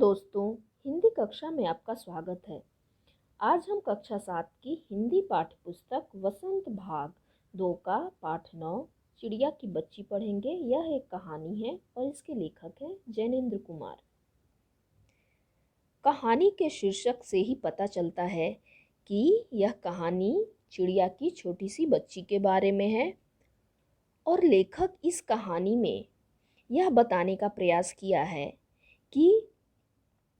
दोस्तों, हिंदी कक्षा में आपका स्वागत है। आज हम कक्षा 7 की हिंदी पाठ्य पुस्तक वसंत भाग 2 का पाठ 9 चिड़िया की बच्ची पढ़ेंगे। यह एक कहानी है और इसके लेखक हैं जैनेन्द्र कुमार। कहानी के शीर्षक से ही पता चलता है कि यह कहानी चिड़िया की छोटी सी बच्ची के बारे में है और लेखक इस कहानी में यह बताने का प्रयास किया है कि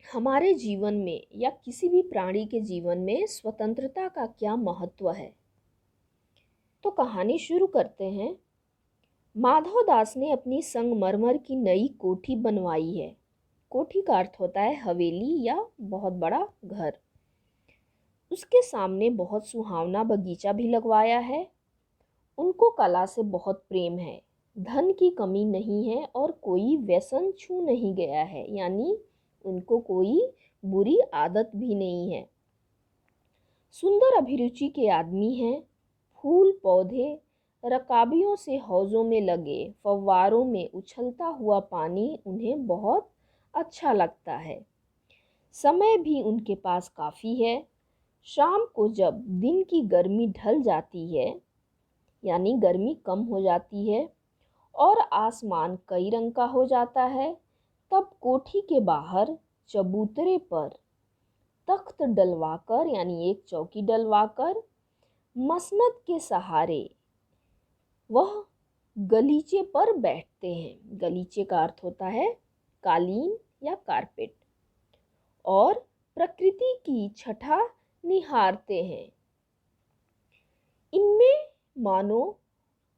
हमारे जीवन में या किसी भी प्राणी के जीवन में स्वतंत्रता का क्या महत्व है। तो कहानी शुरू करते हैं। माधव दास ने अपनी संगमरमर की नई कोठी बनवाई है। कोठी का अर्थ होता है हवेली या बहुत बड़ा घर। उसके सामने बहुत सुहावना बगीचा भी लगवाया है। उनको कला से बहुत प्रेम है। धन की कमी नहीं है और कोई व्यसन छू नहीं गया है, यानी उनको कोई बुरी आदत भी नहीं है। सुंदर अभिरुचि के आदमी हैं। फूल पौधे रकाबियों से हौजों में लगे फव्वारों में उछलता हुआ पानी उन्हें बहुत अच्छा लगता है। समय भी उनके पास काफ़ी है। शाम को जब दिन की गर्मी ढल जाती है, यानी गर्मी कम हो जाती है और आसमान कई रंग का हो जाता है, तब कोठी के बाहर चबूतरे पर तख्त डलवाकर, यानी एक चौकी डलवाकर, मसनद के सहारे वह गलीचे पर बैठते हैं। गलीचे का अर्थ होता है कालीन या कारपेट, और प्रकृति की छटा निहारते हैं। इनमें मानो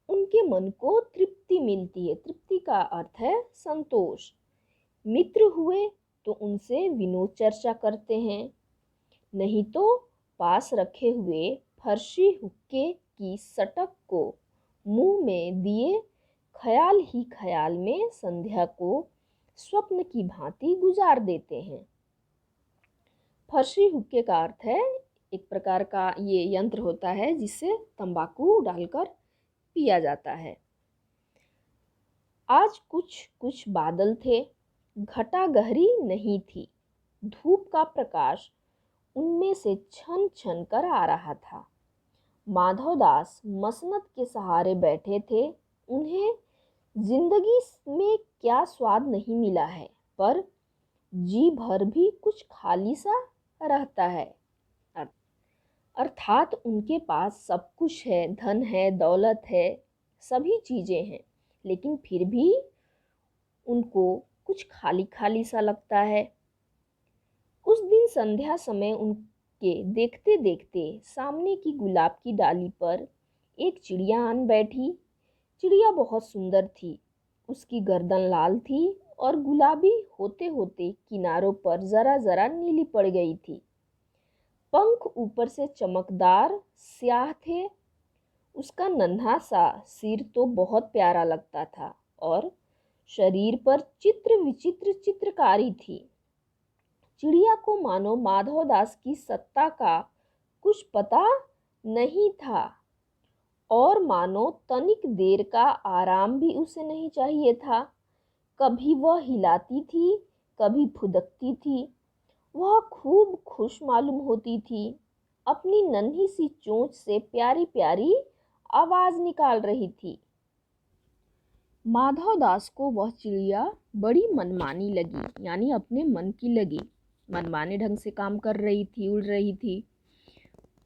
उनके मन को तृप्ति मिलती है। तृप्ति का अर्थ है संतोष। मित्र हुए तो उनसे विनोद चर्चा करते हैं, नहीं तो पास रखे हुए फर्शी हुक्के की सटक को मुंह में दिए ख्याल ही ख्याल में संध्या को स्वप्न की भांति गुजार देते हैं। फर्शी हुक्के का अर्थ है एक प्रकार का ये यंत्र होता है जिससे तंबाकू डालकर पिया जाता है। आज कुछ कुछ बादल थे, घटा गहरी नहीं थी। धूप का प्रकाश उनमें से छन छन कर आ रहा था। माधवदास मसनद के सहारे बैठे थे। उन्हें जिंदगी में क्या स्वाद नहीं मिला है, पर जी भर भी कुछ खाली सा रहता है। अर्थात उनके पास सब कुछ है, धन है, दौलत है, सभी चीज़ें हैं, लेकिन फिर भी उनको कुछ खाली खाली सा लगता है। उस दिन संध्या समय उनके देखते देखते सामने की गुलाब की डाली पर एक चिड़िया आन बैठी। चिड़िया बहुत सुंदर थी। उसकी गर्दन लाल थी और गुलाबी होते होते किनारों पर जरा जरा नीली पड़ गई थी। पंख ऊपर से चमकदार स्याह थे। उसका नन्हा सा सिर तो बहुत प्यारा लगता था और शरीर पर चित्र विचित्र चित्रकारी थी। चिड़िया को मानो माधवदास की सत्ता का कुछ पता नहीं था और मानो तनिक देर का आराम भी उसे नहीं चाहिए था। कभी वह हिलाती थी, कभी फुदकती थी। वह खूब खुश मालूम होती थी। अपनी नन्ही सी चोंच से प्यारी प्यारी आवाज निकाल रही थी। माधवदास को वह चिड़िया बड़ी मनमानी लगी, यानी अपने मन की लगी। मनमाने ढंग से काम कर रही थी, उड़ रही थी।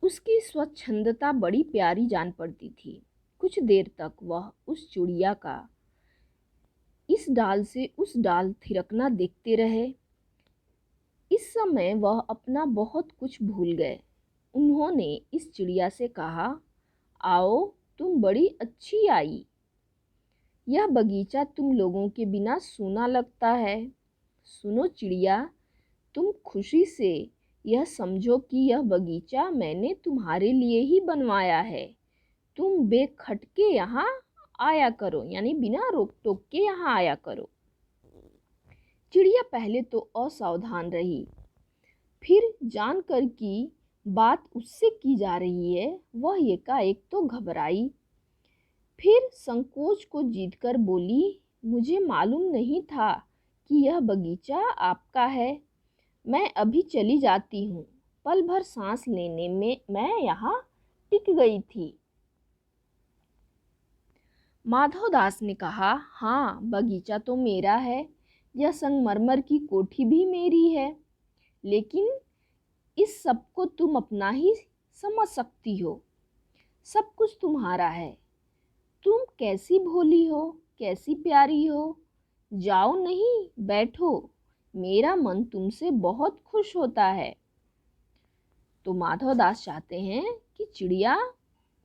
उसकी स्वच्छंदता बड़ी प्यारी जान पड़ती थी। कुछ देर तक वह उस चिड़िया का इस डाल से उस डाल थिरकना देखते रहे। इस समय वह अपना बहुत कुछ भूल गए। उन्होंने इस चिड़िया से कहा, आओ, तुम बड़ी अच्छी आई। यह बगीचा तुम लोगों के बिना सूना लगता है। सुनो चिड़िया, तुम खुशी से यह समझो कि यह बगीचा मैंने तुम्हारे लिए ही बनवाया है। तुम बेखटके यहाँ आया करो, यानी बिना रोक टोक के यहाँ आया करो। चिड़िया पहले तो असावधान रही, फिर जानकर कि बात उससे की जा रही है वह एकाएक तो घबराई। फिर संकोच को जीतकर बोली, मुझे मालूम नहीं था कि यह बगीचा आपका है। मैं अभी चली जाती हूँ। पल भर सांस लेने में मैं यहाँ टिक गई थी। माधवदास ने कहा, हाँ, बगीचा तो मेरा है, यह संगमरमर की कोठी भी मेरी है, लेकिन इस सब को तुम अपना ही समझ सकती हो। सब कुछ तुम्हारा है। तुम कैसी भोली हो, कैसी प्यारी हो। जाओ नहीं, बैठो, मेरा मन तुमसे बहुत खुश होता है। तो माधवदास चाहते हैं कि चिड़िया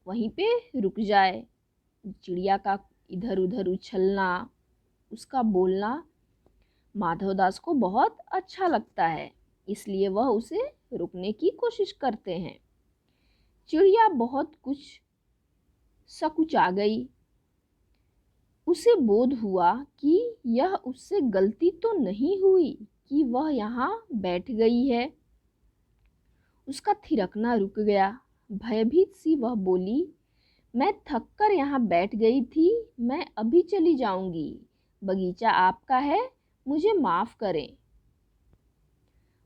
वहीं पे रुक जाए। चिड़िया का इधर उधर उछलना, उसका बोलना माधवदास को बहुत अच्छा लगता है, इसलिए वह उसे रुकने की कोशिश करते हैं। चिड़िया बहुत कुछ सकुचा गई। उसे बोध हुआ कि यह उससे गलती तो नहीं हुई कि वह यहाँ बैठ गई है। उसका थिरकना रुक गया। भयभीत सी वह बोली, मैं थककर यहाँ बैठ गई थी, मैं अभी चली जाऊंगी। बगीचा आपका है, मुझे माफ करें।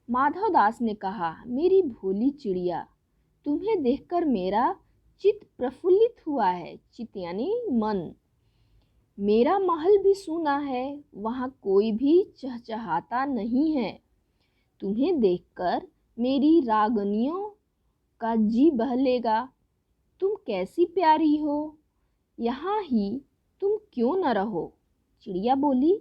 माधवदास ने कहा, मेरी भोली चिड़िया, तुम्हें देखकर मेरा चित्त प्रफुल्लित हुआ है। चित्त यानी मन। मेरा महल भी सूना है, वहाँ कोई भी चहचहाता नहीं है। तुम्हें देखकर मेरी रागनियों का जी बहलेगा। तुम कैसी प्यारी हो, यहाँ ही तुम क्यों न रहो। चिड़िया बोली,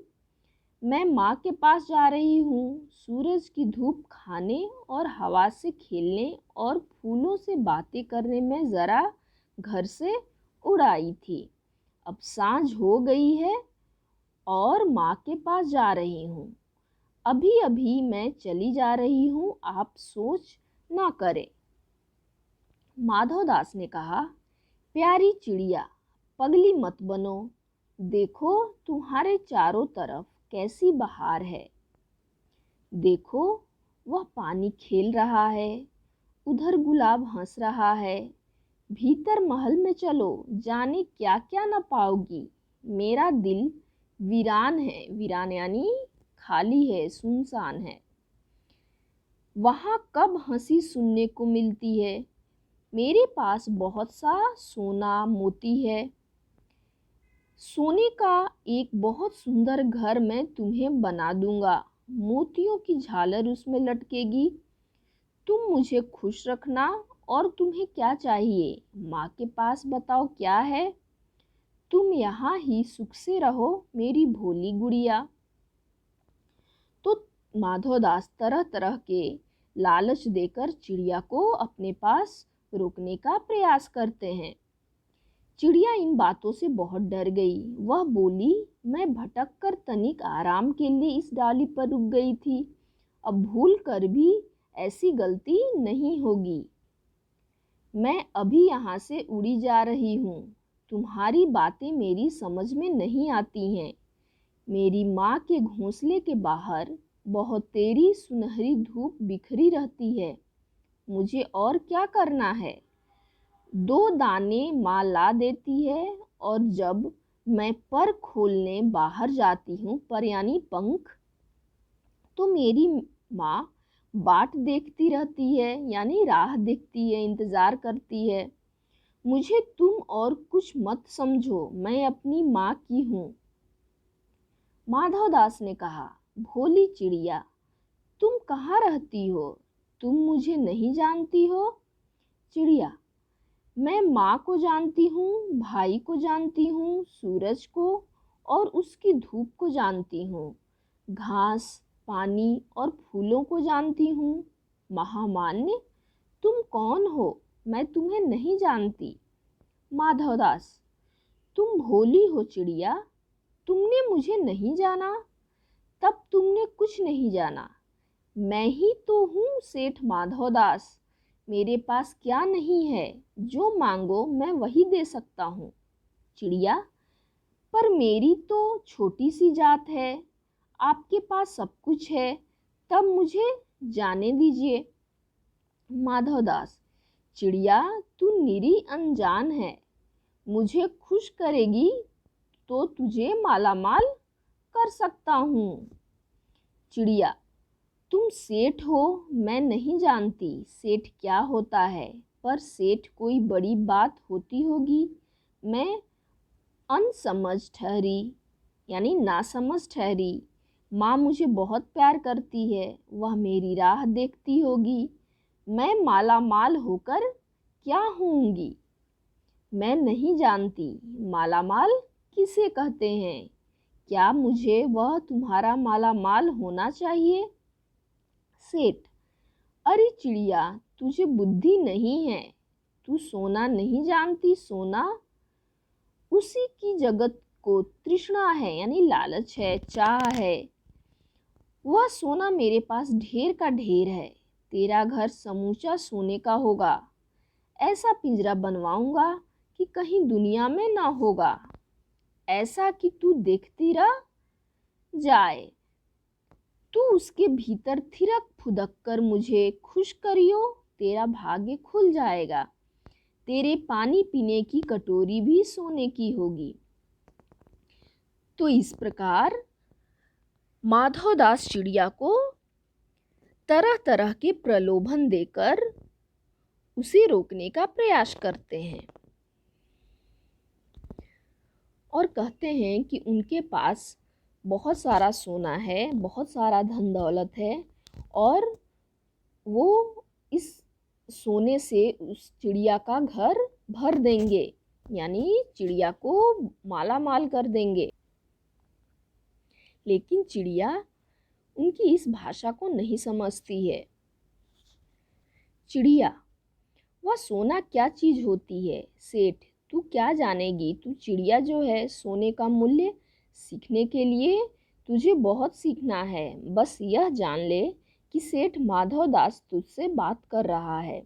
मैं माँ के पास जा रही हूँ। सूरज की धूप खाने और हवा से खेलने और फूलों से बातें करने में ज़रा घर से उड़ आई थी। अब सांझ हो गई है और माँ के पास जा रही हूँ। अभी अभी मैं चली जा रही हूँ, आप सोच ना करें। माधवदास ने कहा, प्यारी चिड़िया, पगली मत बनो। देखो तुम्हारे चारों तरफ कैसी बहार है। देखो वह पानी खेल रहा है, उधर गुलाब हंस रहा है। भीतर महल में चलो, जाने क्या क्या न पाओगी। मेरा दिल वीरान है, वीरान यानी खाली है, सुनसान है। वहाँ कब हंसी सुनने को मिलती है। मेरे पास बहुत सा सोना मोती है। सोने का एक बहुत सुंदर घर मैं तुम्हें बना दूंगा। मोतियों की झालर उसमें लटकेगी। तुम मुझे खुश रखना। और तुम्हें क्या चाहिए, माँ के पास बताओ क्या है। तुम यहाँ ही सुख से रहो, मेरी भोली गुड़िया। तो माधवदास तरह तरह के लालच देकर चिड़िया को अपने पास रोकने का प्रयास करते हैं। चिड़िया इन बातों से बहुत डर गई। वह बोली, मैं भटक कर तनिक आराम के लिए इस डाली पर रुक गई थी। अब भूल कर भी ऐसी गलती नहीं होगी। मैं अभी यहाँ से उड़ी जा रही हूँ। तुम्हारी बातें मेरी समझ में नहीं आती हैं। मेरी माँ के घोंसले के बाहर बहुत तेरी सुनहरी धूप बिखरी रहती है। मुझे और क्या करना है। 2 दाने माँ ला देती है और जब मैं पर खोलने बाहर जाती हूँ, पर यानी पंख, तो मेरी माँ बाट देखती रहती है, यानी राह देखती है, इंतज़ार करती है। मुझे तुम और कुछ मत समझो, मैं अपनी माँ की हूँ। माधवदास ने कहा, भोली चिड़िया, तुम कहाँ रहती हो। तुम मुझे नहीं जानती हो। चिड़िया, मैं माँ को जानती हूँ, भाई को जानती हूँ, सूरज को और उसकी धूप को जानती हूँ, घास, पानी और फूलों को जानती हूँ। महामान्य, तुम कौन हो, मैं तुम्हें नहीं जानती। माधवदास, तुम भोली हो चिड़िया, तुमने मुझे नहीं जाना, तब तुमने कुछ नहीं जाना। मैं ही तो हूँ सेठ माधवदास। मेरे पास क्या नहीं है, जो मांगो मैं वही दे सकता हूँ। चिड़िया, पर मेरी तो छोटी सी जात है, आपके पास सब कुछ है, तब मुझे जाने दीजिए। माधवदास, चिड़िया, तू निरी अनजान है। मुझे खुश करेगी तो तुझे मालामाल कर सकता हूँ। चिड़िया, तुम सेठ हो, मैं नहीं जानती सेठ क्या होता है, पर सेठ कोई बड़ी बात होती होगी। मैं अनसमझ ठहरी, यानी नासमझ ठहरी। माँ मुझे बहुत प्यार करती है, वह मेरी राह देखती होगी। मैं माला माल होकर क्या होऊंगी? मैं नहीं जानती माला माल किसे कहते हैं। क्या मुझे वह तुम्हारा माला माल होना चाहिए? सेठ, अरे चिड़िया, तुझे बुद्धि नहीं है, तू सोना नहीं जानती। सोना उसी की जगत को तृष्णा है, यानी लालच है, चाह है। वह सोना मेरे पास ढेर का ढेर है। तेरा घर समूचा सोने का होगा। ऐसा पिंजरा बनवाऊंगा कि कहीं दुनिया में ना होगा, ऐसा कि तू देखती रह जाए। तू उसके भीतर थिरक फुदक कर मुझे खुश करियो, तेरा भाग्य खुल जाएगा। तेरे पानी पीने की कटोरी भी सोने की होगी। तो इस प्रकार माधवदास चिड़िया को तरह तरह के प्रलोभन देकर उसे रोकने का प्रयास करते हैं और कहते हैं कि उनके पास बहुत सारा सोना है, बहुत सारा धन दौलत है, और वो इस सोने से उस चिड़िया का घर भर देंगे, यानी चिड़िया को माला माल कर देंगे। लेकिन चिड़िया उनकी इस भाषा को नहीं समझती है। चिड़िया, वह सोना क्या चीज होती है? सेठ, तू क्या जानेगी? तू चिड़िया जो है, सोने का मूल्य सीखने के लिए तुझे बहुत सीखना है। बस यह जान ले कि सेठ माधवदास तुझसे बात कर रहा है।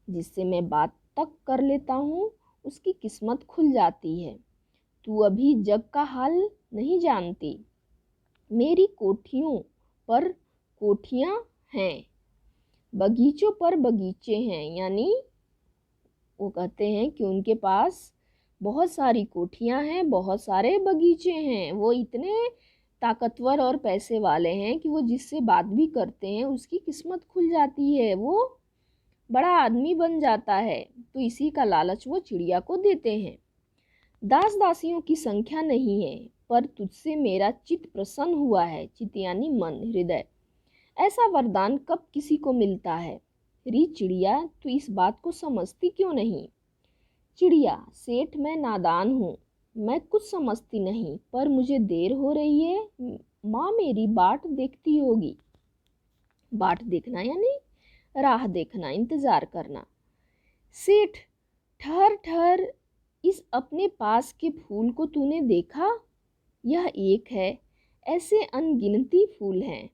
जिससे मैं बात तक कर लेता हूँ उसकी किस्मत खुल जाती है। तू अभी जग का हाल नहीं जानती। मेरी कोठियों पर कोठियाँ हैं, बगीचों पर बगीचे हैं, यानी वो कहते हैं कि उनके पास बहुत सारी कोठियाँ हैं, बहुत सारे बगीचे हैं। वो इतने ताकतवर और पैसे वाले हैं कि वो जिससे बात भी करते हैं उसकी किस्मत खुल जाती है, वो बड़ा आदमी बन जाता है। तो इसी का लालच वो चिड़िया को देते हैं। दास दासियों की संख्या नहीं है, पर तुझसे मेरा चित्त प्रसन्न हुआ है। चित्त यानी मन, हृदय। ऐसा वरदान कब किसी को मिलता है? री चिड़िया, तू इस बात को समझती क्यों नहीं? चिड़िया, सेठ मैं नादान हूँ, मैं कुछ समझती नहीं, पर मुझे देर हो रही है। माँ मेरी बाट देखती होगी। बाट देखना यानी राह देखना, इंतजार करना। सेठ, ठहर ठहर, इस अपने पास के फूल को तूने देखा? यह एक है, ऐसे अनगिनती फूल हैं।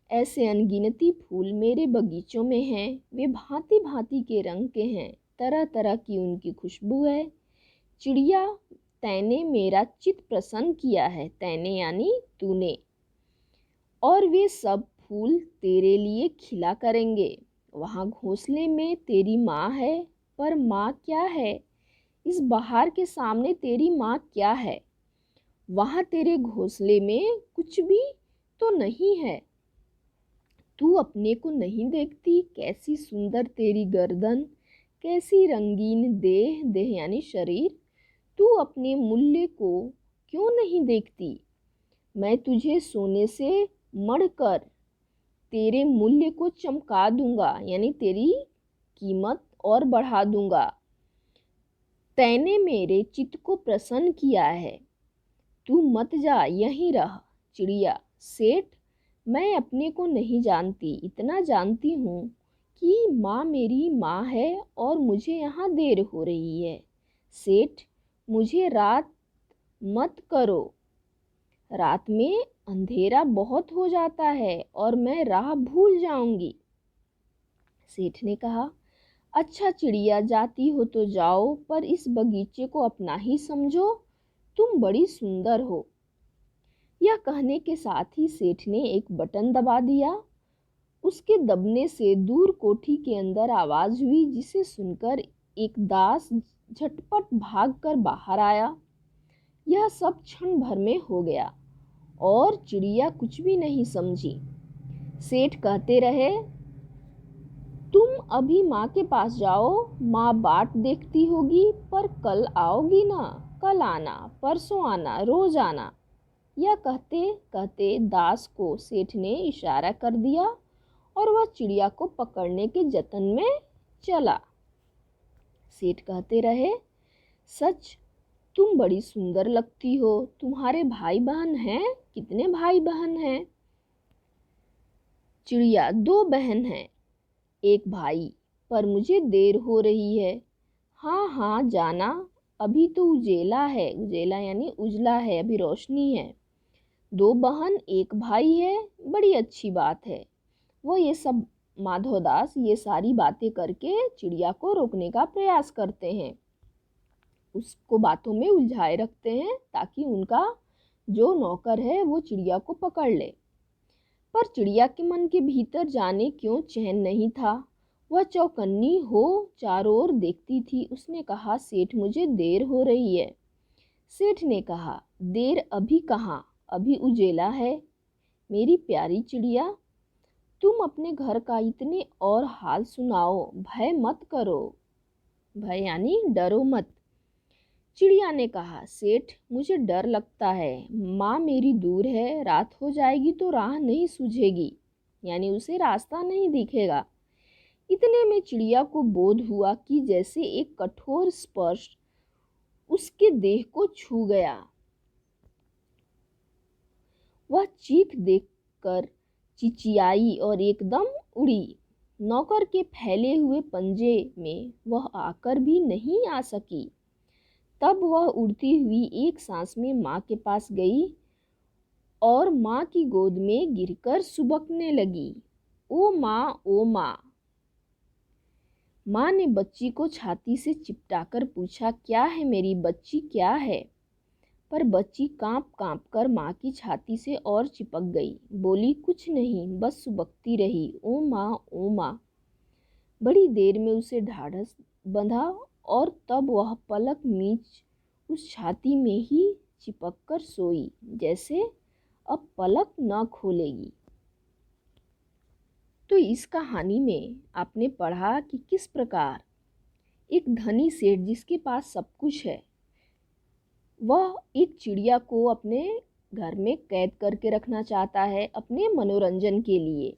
ऐसे अनगिनती फूल मेरे बगीचों में हैं। वे भांति भांति के रंग के हैं, तरह तरह की उनकी खुशबू है। चिड़िया, तैने मेरा चित्त प्रसन्न किया है। तैने यानी तूने। और वे सब फूल तेरे लिए खिला करेंगे। वहाँ घोंसले में तेरी माँ है, पर माँ क्या है? इस बहार के सामने तेरी माँ क्या है? वहाँ तेरे घोंसले में कुछ भी तो नहीं है। तू अपने को नहीं देखती? कैसी सुंदर तेरी गर्दन, कैसी रंगीन देह, देह यानी शरीर। तू अपने मूल्य को क्यों नहीं देखती? मैं तुझे सोने से मढ़कर तेरे मूल्य को चमका दूंगा, यानी तेरी कीमत और बढ़ा दूंगा। तैने मेरे चित्त को प्रसन्न किया है, तू मत जा, यहीं रह। चिड़िया, सेठ मैं अपने को नहीं जानती, इतना जानती हूँ कि माँ मेरी माँ है और मुझे यहाँ देर हो रही है। सेठ, मुझे रात मत करो, रात में अंधेरा बहुत हो जाता है और मैं राह भूल जाऊंगी। सेठ ने कहा, अच्छा चिड़िया, जाती हो तो जाओ, पर इस बगीचे को अपना ही समझो, तुम बड़ी सुंदर हो। यह कहने के साथ ही सेठ ने एक बटन दबा दिया। उसके दबने से दूर कोठी के अंदर आवाज हुई, जिसे सुनकर एक दास झटपट भागकर बाहर आया। यह सब क्षण भर में हो गया और चिड़िया कुछ भी नहीं समझी। सेठ कहते रहे, तुम अभी माँ के पास जाओ, माँ बाट देखती होगी, पर कल आओगी ना, कल आना, परसों आना, रोज आना। यह कहते कहते दास को सेठ ने इशारा कर दिया और वह चिड़िया को पकड़ने के जतन में चला। सेठ कहते रहे, सच तुम बड़ी सुंदर लगती हो, तुम्हारे भाई बहन हैं? कितने भाई बहन हैं? चिड़िया, 2 बहन हैं, 1 भाई, पर मुझे देर हो रही है। हाँ हाँ जाना, अभी तो उजेला है, उजेला यानी उजला है, अभी रोशनी है। 2 बहन 1 भाई है, बड़ी अच्छी बात है। वो ये सब माधवदास ये सारी बातें करके चिड़िया को रोकने का प्रयास करते हैं, उसको बातों में उलझाए रखते हैं ताकि उनका जो नौकर है वो चिड़िया को पकड़ ले। पर चिड़िया के मन के भीतर जाने क्यों चैन नहीं था। वह चौकन्नी हो चारों ओर देखती थी। उसने कहा, सेठ मुझे देर हो रही है। सेठ ने कहा, देर अभी कहाँ, अभी उजेला है। मेरी प्यारी चिड़िया, तुम अपने घर का इतने और हाल सुनाओ, भय मत करो। भय यानी डरो मत। चिड़िया ने कहा, सेठ मुझे डर लगता है, माँ मेरी दूर है, रात हो जाएगी तो राह नहीं सूझेगी, यानी उसे रास्ता नहीं दिखेगा। इतने में चिड़िया को बोध हुआ कि जैसे एक कठोर स्पर्श उसके देह को छू गया। वह चीख देखकर चिचियाई और एकदम उड़ी। नौकर के फैले हुए पंजे में वह आकर भी नहीं आ सकी। तब वह उड़ती हुई एक सांस में माँ के पास गई और माँ की गोद में गिरकर सुबकने लगी। ओ माँ, ओ माँ। माँ ने बच्ची को छाती से चिपटाकर पूछा, क्या है मेरी बच्ची, क्या है? पर बच्ची कांप कांप कर माँ की छाती से और चिपक गई। बोली, कुछ नहीं, बस सुबकती रही। ओ माँ, ओ माँ। बड़ी देर में उसे ढाढ़स बंधा और तब वह पलक मीच उस छाती में ही चिपक कर सोई, जैसे अब पलक न खोलेगी। तो इस कहानी में आपने पढ़ा कि किस प्रकार एक धनी सेठ जिसके पास सब कुछ है, वह एक चिड़िया को अपने घर में कैद करके रखना चाहता है अपने मनोरंजन के लिए,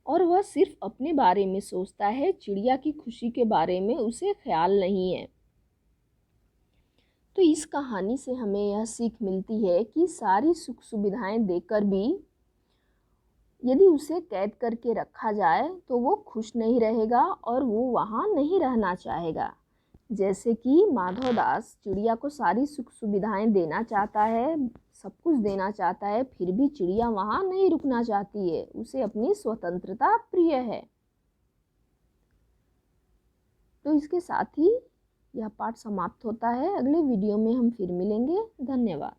और वह सिर्फ अपने बारे में सोचता है, चिड़िया की खुशी के बारे में उसे ख्याल नहीं है। तो इस कहानी से हमें यह सीख मिलती है कि सारी सुख सुविधाएं देकर भी यदि उसे कैद करके रखा जाए तो वो खुश नहीं रहेगा और वो वहाँ नहीं रहना चाहेगा। जैसे कि माधवदास चिड़िया को सारी सुख सुविधाएं देना चाहता है, सब कुछ देना चाहता है, फिर भी चिड़िया वहाँ नहीं रुकना चाहती है, उसे अपनी स्वतंत्रता प्रिय है। तो इसके साथ ही यह पाठ समाप्त होता है। अगले वीडियो में हम फिर मिलेंगे। धन्यवाद।